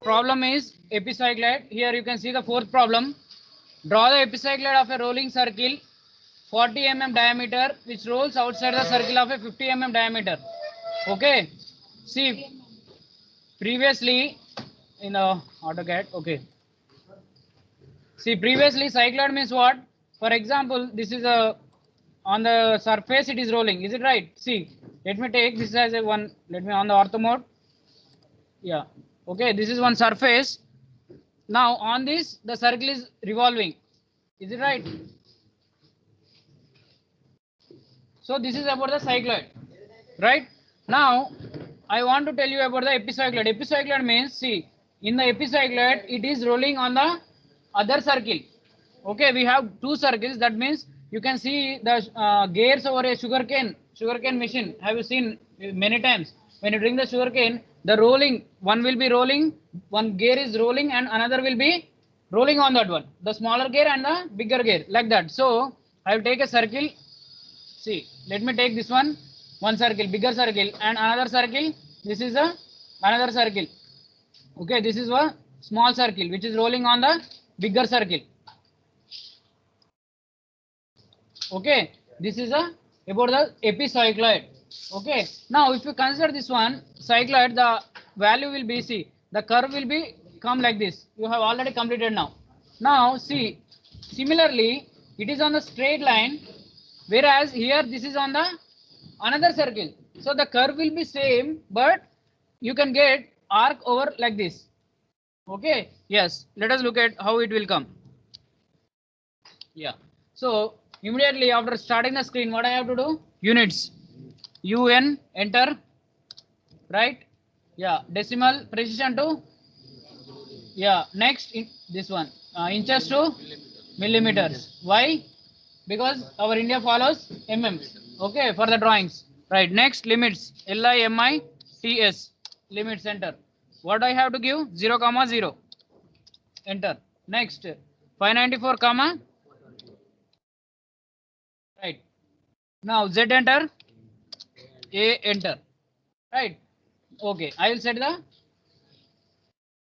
problem is epicycloid. Here you can see the fourth problem. Draw the epicycloid of a rolling circle 40 mm diameter which rolls outside the circle of a 50 mm diameter. Okay. See, previously in the AutoCAD. Okay. See, previously cycloid means what? For example, this is a on the surface it is rolling. Is it right? See, let me take this as a one. Let me on the ortho mode. Yeah. Okay. This is one surface. Now on this the circle is revolving. Is it right? So this is about the cycloid, right? Now I want to tell you about the epicycloid. Epicycloid means, see, in the epicycloid it is rolling on the other circle. Okay, we have two circles. That means you can see the gears over a sugarcane machine. Have you seen many times? When you drink the sugarcane, the rolling, one will be rolling, one gear is rolling and another will be rolling on that one. The smaller gear and the bigger gear, like that. So I will take a circle. See, let me take this one circle, bigger circle, and another circle. This is a another circle. Okay, this is a small circle which is rolling on the bigger circle. Okay, this is a about the epicycloid. Okay, now if you consider this one cycloid, the value will be, see, the curve will be come like this. You have already completed now. Now see, similarly, it is on the straight line, whereas here this is on the another circle. So the curve will be same, but you can get arc over like this. Okay, yes, let us look at how it will come. Yeah, so immediately after starting the screen, what I have to do? Units, UN, enter, right? Yeah, decimal precision to, yeah, next in this one, inches to millimeters. Why? Because our India follows mm. Okay, for the drawings, right? Next, limits, LIMITS, limits, enter. What I have to give? 0, 0, enter. Next, 594, right? Now Z, enter, A, enter, right? Okay, I will set the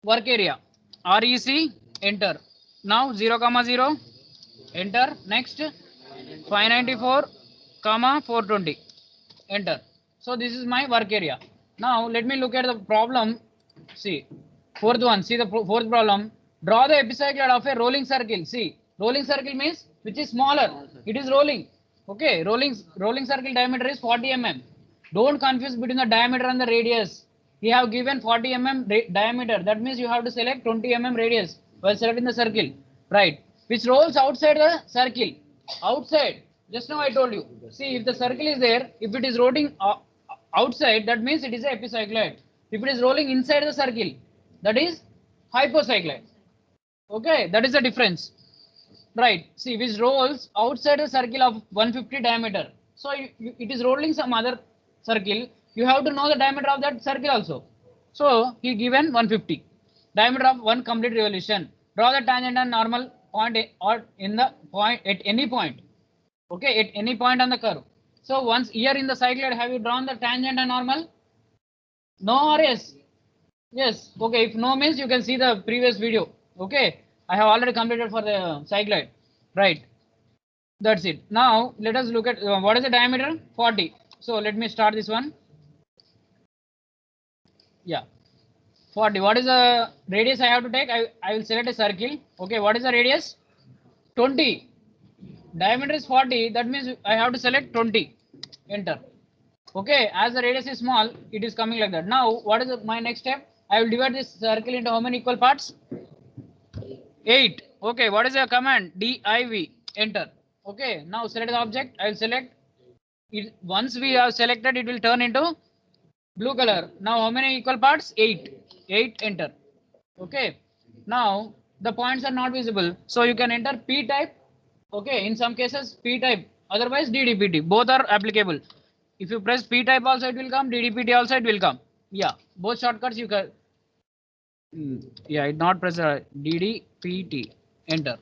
work area, REC, enter. Now 0, 0, enter. Next, 594, 420, enter. So this is my work area. Now let me look at the problem. See, fourth one. See the fourth problem. Draw the epicycloid of a rolling circle. See, rolling circle means which is smaller. It is rolling. Okay, rolling circle diameter is 40 mm. Don't confuse between the diameter and the radius. We have given 40 mm diameter. That means you have to select 20 mm radius while selecting the circle, right? Which rolls outside the circle. Outside. Just now I told you. See, if the circle is there, if it is rolling outside, that means it is a epicycloid. If it is rolling inside the circle, that is hypocycloid. Okay, that is the difference. Right. See, which rolls outside the circle of 150 diameter. So it is rolling some other circle. You have to know the diameter of that circle also. So he given 150 diameter of one complete revolution. Draw the tangent and normal point or in the point at any point. Okay, at any point on the curve. So once here in the cycloid, have you drawn the tangent and normal? No or yes? Yes. Okay, if no means you can see the previous video. Okay, I have already completed for the cycloid. Right. That's it. Now let us look at what is the diameter? 40. So let me start this one. Yeah, 40. What is the radius I have to take? I will select a circle. Okay, what is the radius? 20. Diameter is 40. That means I have to select 20. Enter. Okay, as the radius is small, it is coming like that. Now, what is my next step? I will divide this circle into how many equal parts? 8. Okay, what is the command? div. Enter. Okay, now select the object. I will select it. Once we have selected, it will turn into blue color. Now, how many equal parts? 8. 8. Enter. Okay. Now, the points are not visible. So, you can enter P type. Okay, in some cases, P type. Otherwise, DDPT. Both are applicable. If you press P type also, it will come. DDPT also, it will come. Yeah, both shortcuts you can. Yeah, it not press DDPT. Enter.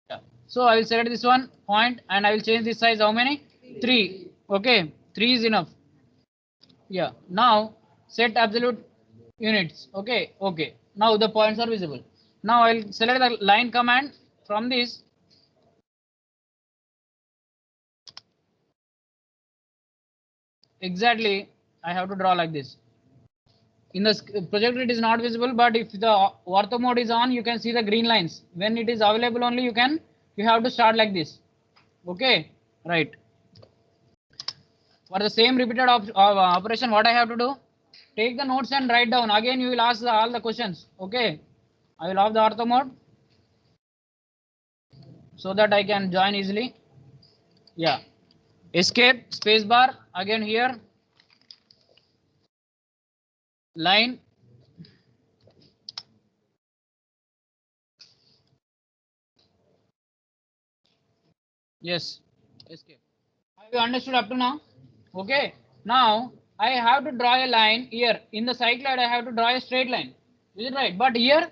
Yeah. So I will select this one point and I will change this size. How many? 3. Okay, 3 is enough. Yeah. Now set absolute units. Okay. Okay. Now the points are visible. Now I'll select the line command from this. Exactly, I have to draw like this. In the projector it is not visible, but if the ortho mode is on, you can see the green lines. When it is available only, you have to start like this. Okay, right. For the same repeated operation, what I have to do? Take the notes and write down. Again, you will ask all the questions. Okay, I will off the ortho mode so that I can join easily. Yeah, escape, spacebar, again here, line. Yes, escape. Have you understood up to now? Okay, now I have to draw a line here. In the cycloid, I have to draw a straight line. Is it right? But here,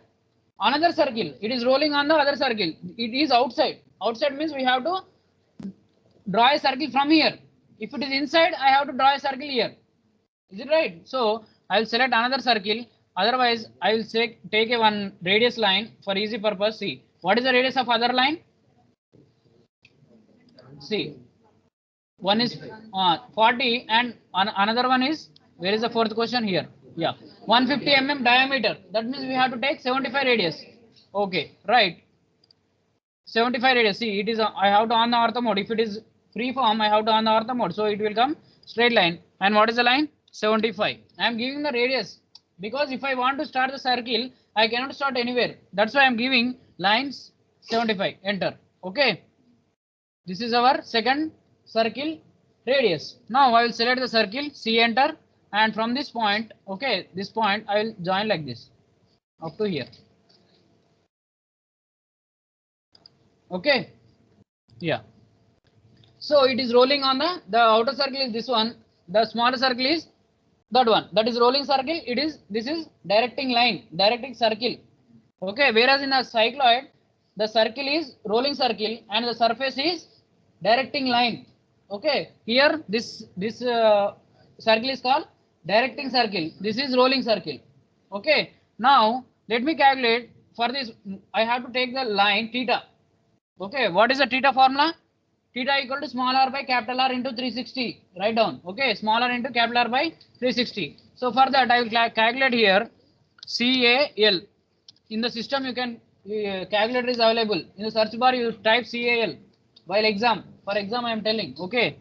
another circle. It is rolling on the other circle. It is outside. Outside means we have to draw a circle from here. If it is inside, I have to draw a circle here. Is it right? So I will select another circle. Otherwise, I will take a one radius line for easy purpose. See, what is the radius of other line? See, one is 40 and another one is, where is the fourth question here? Yeah, 150 mm diameter. That means we have to take 75 radius. Okay, right. 75 radius. See, it is I have to on the ortho mode. If it is free form, I have to on the ortho mode. So it will come straight line. And what is the line? 75. I am giving the radius because if I want to start the circle, I cannot start anywhere. That's why I am giving lines 75. Enter. Okay. This is our second circle radius. Now I will select the circle, C, enter, and from this point, okay, this point I will join like this up to here. Okay, yeah. So it is rolling on the outer circle is this one, the smaller circle is that one. That is rolling circle. This is directing line, directing circle. Okay, whereas in the cycloid, the circle is rolling circle and the surface is directing line. Okay, here this circle is called directing circle. This is rolling circle. Okay, now let me calculate. For this, I have to take the line theta. Okay, what is the theta formula? Theta equal to small r by capital R into 360. Write down. Okay, small r into capital R by 360. So for that, I will calculate here CAL. In the system, you can calculator is available. In the search bar, you type CAL. While exam, for exam, I am telling. Okay,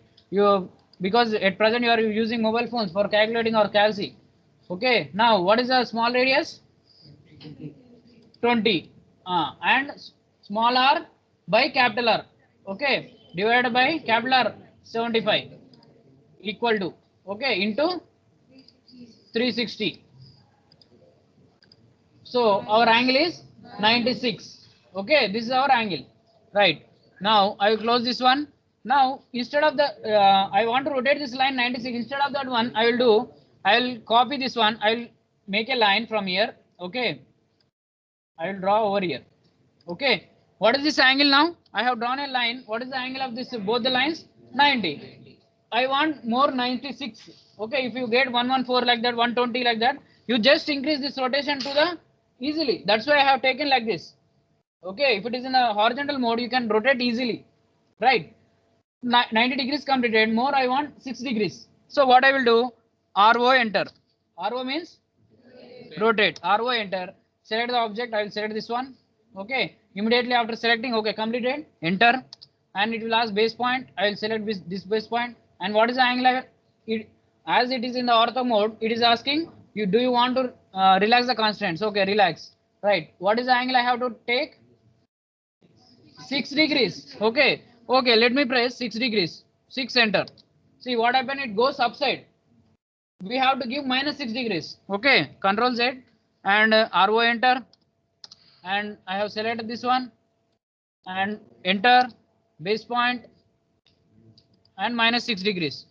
because at present you are using mobile phones for calculating or calci. Okay, now what is the small radius? 20. And small r by capital R. Okay, divided by capital R 75 equal to, okay, into 360. So our angle is 96. Okay, this is our angle. Right. Now I will close this one. Now instead of the I want to rotate this line 96. Instead of that one, I will copy this one. I will make a line from here. Okay. I will draw over here. Okay. What is this angle now? I have drawn a line. What is the angle of this both the lines? 90. I want more 96. Okay. If you get 114 like that, 120 like that, you just increase this rotation to the easily. That's why I have taken like this. Okay. If it is in a horizontal mode, you can rotate easily. Right. 90 degrees completed. More I want 6 degrees. So what I will do? RO enter. RO means rotate. RO enter. Select the object. I will select this one. Okay. Immediately after selecting, okay, completed. Enter. And it will ask base point. I will select this base point. And what is the angle? As it is in the ortho mode, it is asking you, do you want to relax the constraints? Okay, relax. Right. What is the angle I have to take? 6 degrees. Okay. Okay, let me press 6 degrees. 6 enter. See what happened? It goes upside. We have to give minus 6 degrees. Okay. Control Z and RO enter. And I have selected this one and enter base point and minus 6 degrees.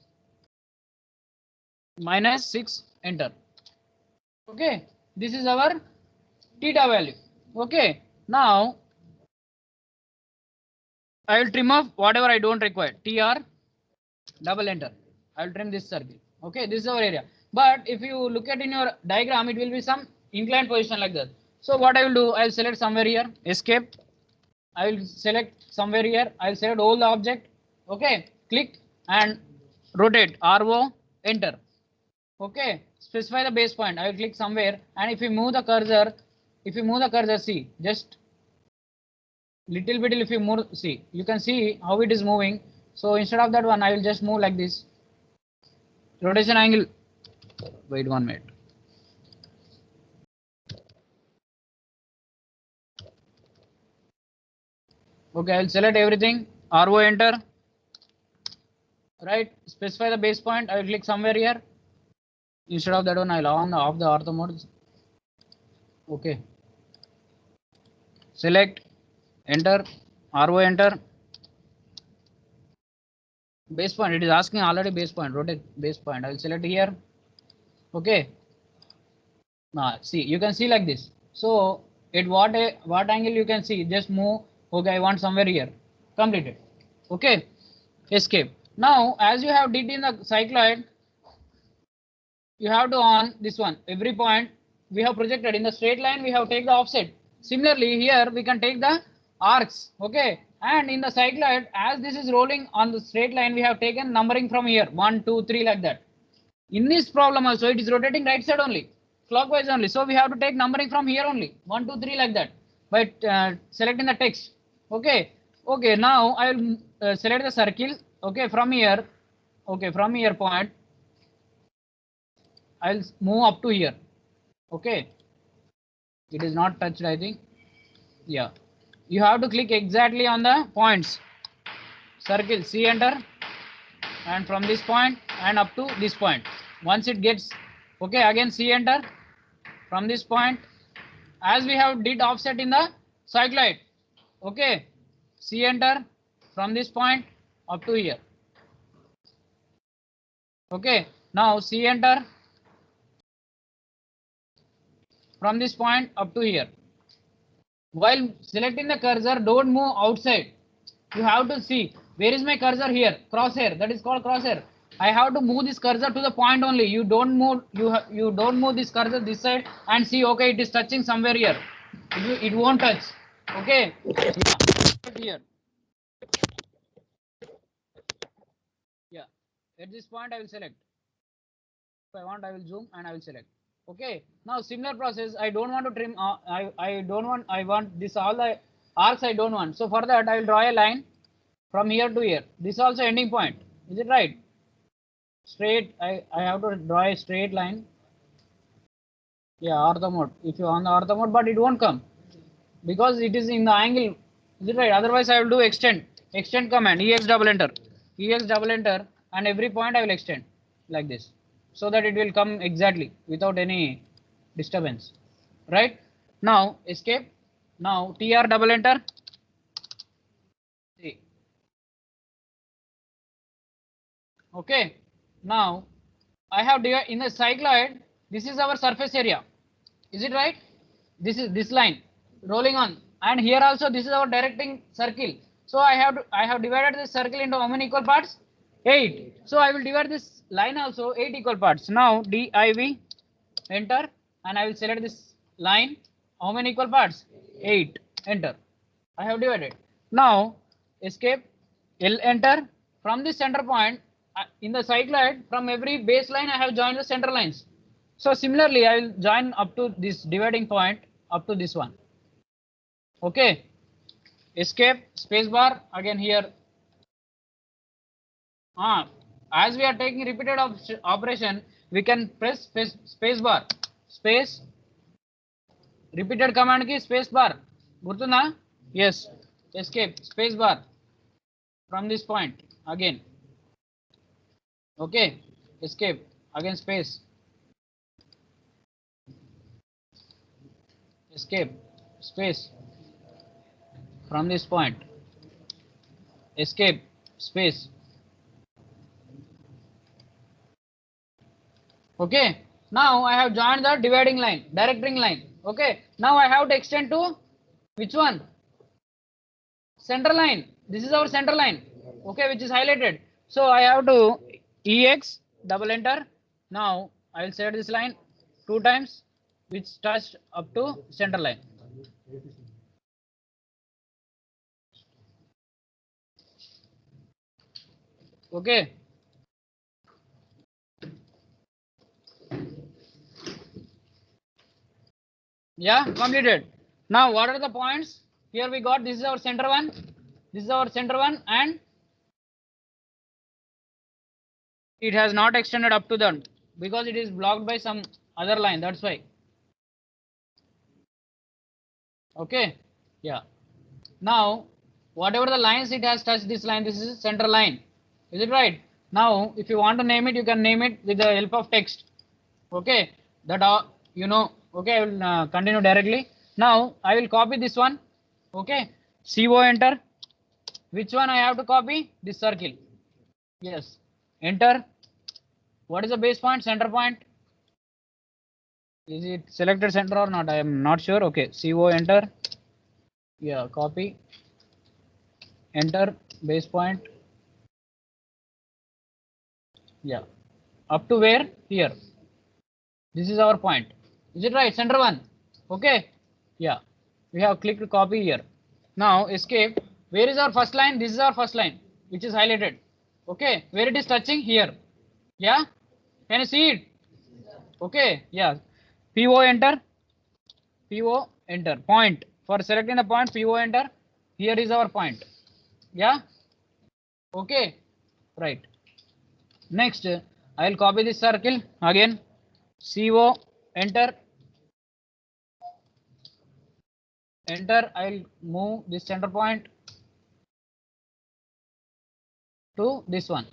Minus 6 enter. Okay. This is our theta value. Okay. Now I will trim off whatever I don't require. TR double enter. I will trim this circle. Okay, this is our area. But if you look at in your diagram, it will be some inclined position like that. So what I will do, I will select somewhere here, escape. I will select somewhere here. I will select all the object. Okay, click and rotate. RO, enter. Okay, specify the base point. I will click somewhere, and if you move the cursor, see, just little bit. If you move, see, you can see how it is moving. So instead of that one, I will just move like this. Rotation angle. Wait 1 minute. Okay, I'll select everything. RO, enter. Right, specify the base point. I will click somewhere here. Instead of that one, I'll on off the ortho mode. Okay. Select, enter, RO, enter. Base point. It is asking already base point. Rotate base point. I will select here. Okay. Now see, you can see like this. So at what angle you can see, just move. Okay, I want somewhere here. Completed. Okay, escape. Now as you have did in the cycloid, you have to on this one. Every point we have projected in the straight line, we have take the offset. Similarly here we can take the arcs. Okay, and in the cycloid, as this is rolling on the straight line, we have taken numbering from here 1 2 3 like that. In this problem also it is rotating right side only, clockwise only. So we have to take numbering from here only 1 2 3 like that by selecting the text. Okay. Okay. Now I will select the circle. Okay. From here. Okay. From here point, I will move up to here. Okay. It is not touched, I think. Yeah. You have to click exactly on the points. Circle. C, enter. And from this point and up to this point. Once it gets, okay, again C, enter. From this point, as we have did offset in the cycloid. Okay, C, enter. From this point up to here. Okay, now C, enter. From this point up to here. While selecting the cursor, don't move outside. You have to see where is my cursor here, crosshair. That is called crosshair. I have to move this cursor to the point only. You don't move. You don't move this cursor this side and see. Okay, it is touching somewhere here. It won't touch. Okay. Yeah. Here. Yeah. At this point, I will select. If I want, I will zoom and I will select. Okay. Now similar process. I don't want to trim. I don't want. I want this all the arcs. I don't want. So for that, I will draw a line from here to here. This is also ending point. Is it right? Straight. I have to draw a straight line. Yeah, ortho mode. If you on the ortho mode, but it won't come because it is in the angle. Is it right? Otherwise, I will do extend. Extend command. EX double enter. EX double enter, and every point I will extend like this, so that it will come exactly without any disturbance. Right? Now escape. Now TR double enter. See. Okay. Now I have in the cycloid. This is our surface area. Is it right? This is this line rolling on, and here also this is our directing circle. So I have divided this circle into how many equal parts? 8. So I will divide this line also 8 equal parts. Now div, enter, and I will select this line. How many equal parts? 8. Enter. I have divided. Now escape. L, enter. From this center point in the cycloid, from every baseline I have joined the center lines. So similarly, I will join up to this dividing point up to this one. Okay. Escape, spacebar, again here. As we are taking repeated operation, we can press spacebar. Space. Repeated command ki spacebar. Gurtunda? Yes. Escape, spacebar. From this point again. Okay. Escape, again space. Escape, space. From this point. Escape, space. Okay. Now I have joined the dividing line, directing line. Okay. Now I have to extend to which one? Center line. This is our center line. Okay, which is highlighted. So I have to EX double enter. Now I will select this line 2 times. which touched up to center line. Okay. Yeah, completed. Now what are the points? Here we got, this is our center one, this is our center one, and it has not extended up to that because it is blocked by some other line, that's why. Okay, yeah. Now whatever the lines it has touched this line, this is center line, is it right? Now if you want to name it, you can name it with the help of text. Okay, that you know. Okay, I will continue directly. Now I will copy this one. Okay, CO, enter. Which one I have to copy? This circle. Yes, enter. What is the base point? Center point. Is it selected center or not? I am not sure. Okay, CO, enter. Yeah, copy, enter, base point. Yeah, up to where? Here. This is our point. Is it right? Center one. Okay. Yeah, we have clicked copy here. Now escape. Where is our first line? This is our first line, which is highlighted. Okay, where it is touching? Here. Yeah, can you see it? Okay, yeah. PO, enter. PO, enter. Point. For selecting the point, PO, enter. Here is our point. Yeah. Okay, right. Next, I will copy this circle again. CO, enter. Enter. I will move this center point to this one.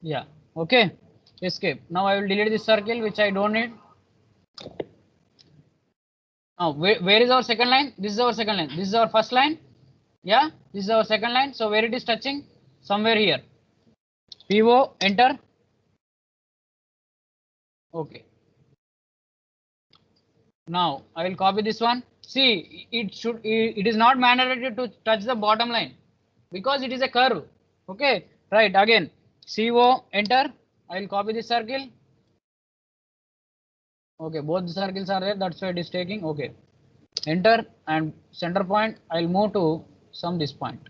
Yeah. Okay. Escape. Now I will delete this circle which I don't need. Now where is our second line? This is our second line. This is our first line. Yeah. This is our second line. So where it is touching? Somewhere here. PO, enter. Okay. Now I will copy this one. See, it is not mandatory to touch the bottom line because it is a curve. Okay, right. Again, CO, enter. I will copy this circle. Okay, both the circles are there. That's why it is taking. Okay, enter, and center point. I will move to some this point.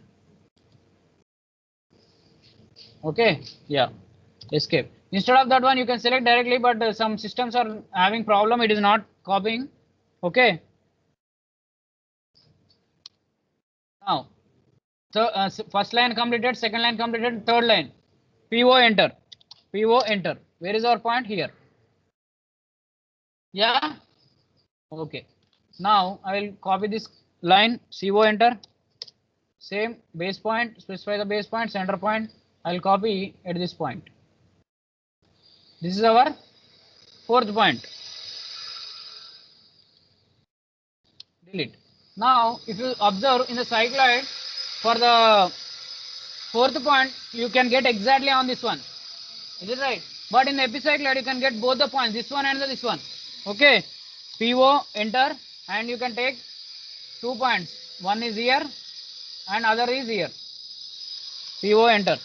Okay, yeah. Escape. Instead of that one, you can select directly, but some systems are having problem. It is not copying. Okay. Now, first line completed, second line completed, third line. PO, enter. PO, enter. Where is our point? Here. Yeah. Okay. Now I will copy this line. CO, enter. Same base point. Specify the base point, center point. I will copy at this point. This is our fourth point. Delete. Now, if you observe in the cycloid, for the fourth point, you can get exactly on this one. Is it right? But in the epicycloid, you can get both the points, this one and this one. Okay. PO, enter, and you can take 2 points. One is here and other is here. PO, enter.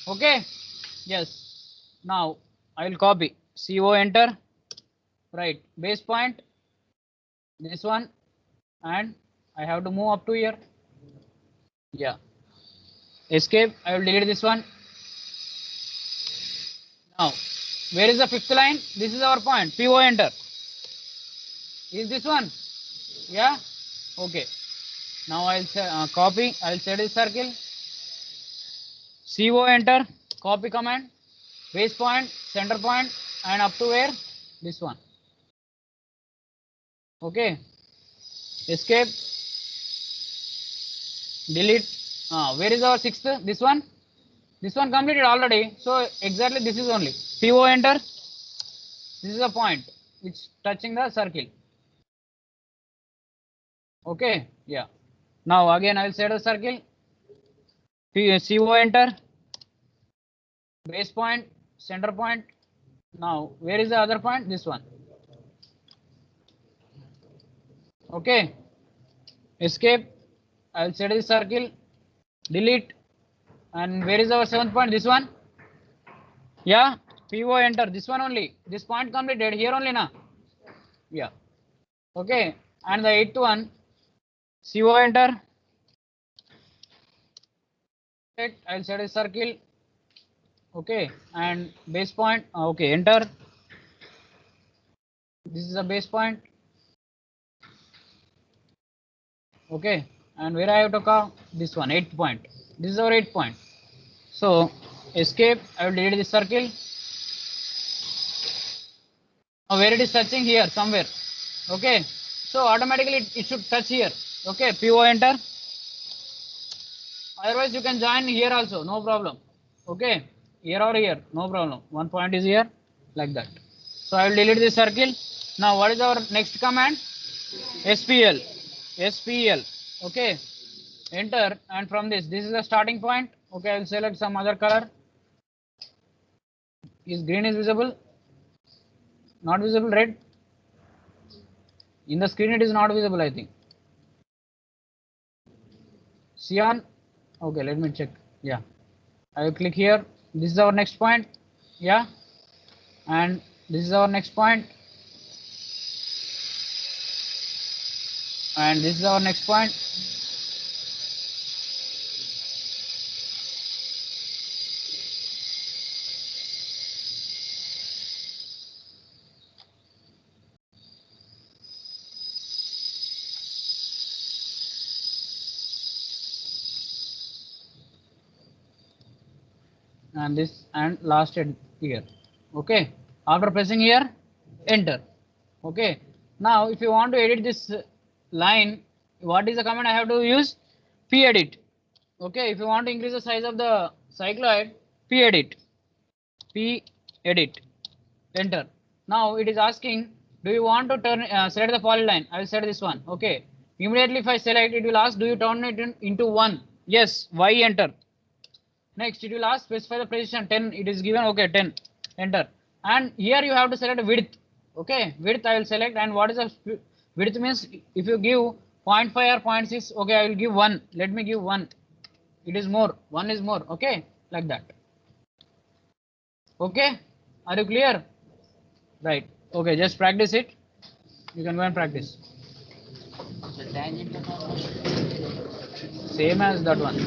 Okay. Yes. Now I will copy. CO, enter. Right. Base point. This one, and I have to move up to here. Yeah. Escape. I will delete this one. Now, where is the fifth line? This is our point. PO, enter. Is this one? Yeah. Okay. Now I'll copy. I'll set this circle. CO, enter. Copy command. Base point, center point, and up to where? This one. Okay. Escape. Delete. Where is our sixth? This one. This one completed already. So exactly this is only. PO, enter. This is the point which touching the circle. Okay. Yeah. Now again I will set the circle. CO, enter. Base point, center point. Now where is the other point? This one. Okay. Escape. I will set the circle. Delete. And where is our 7th point? This one? Yeah, PO enter. This one only. This point completed here only na? Yeah. Okay. And the 8th one, CO enter. I'll set a circle. Okay. And base point. Okay. Enter. This is a base point. Okay. And where I have to come? This one, 8th point. This is our 8th point. So escape. I will delete this circle. Now where it is touching here somewhere. Okay. So automatically it should touch here. Okay. PO enter. Otherwise you can join here also, no problem. Okay, here or here, no problem. One point is here, like that. So I will delete this circle. Now what is our next command? SPL. SPL. Okay, enter, and from this is the starting point. Okay, I will select some other color. Is green is visible? Not visible. Red. In the screen it is not visible, I think. Cyan. Okay, let me check. Yeah, I will click here. This is our next point. Yeah, and this is our next point, and this is our next point. And this and last here. Okay, after pressing here, enter. Okay, now if you want to edit this line, what is the command I have to use? Pedit. Okay, if you want to increase the size of the cycloid, pedit. Pedit. Enter. Now it is asking, do you want to turn select the polyline? I will select this one. Okay, immediately if I select, it will ask, do you turn it into 1? Yes. Y enter. Next, it will ask specify the precision 10. It is given. Okay, 10. Enter. And here you have to select width. Okay, width I will select. And what is the width means? If you give 0.5 or 0.6, okay, I will give 1. Let me give 1. It is more. 1 is more. Okay, like that. Okay, are you clear? Right. Okay, just practice it. You can go and practice. The tangent Same as that one.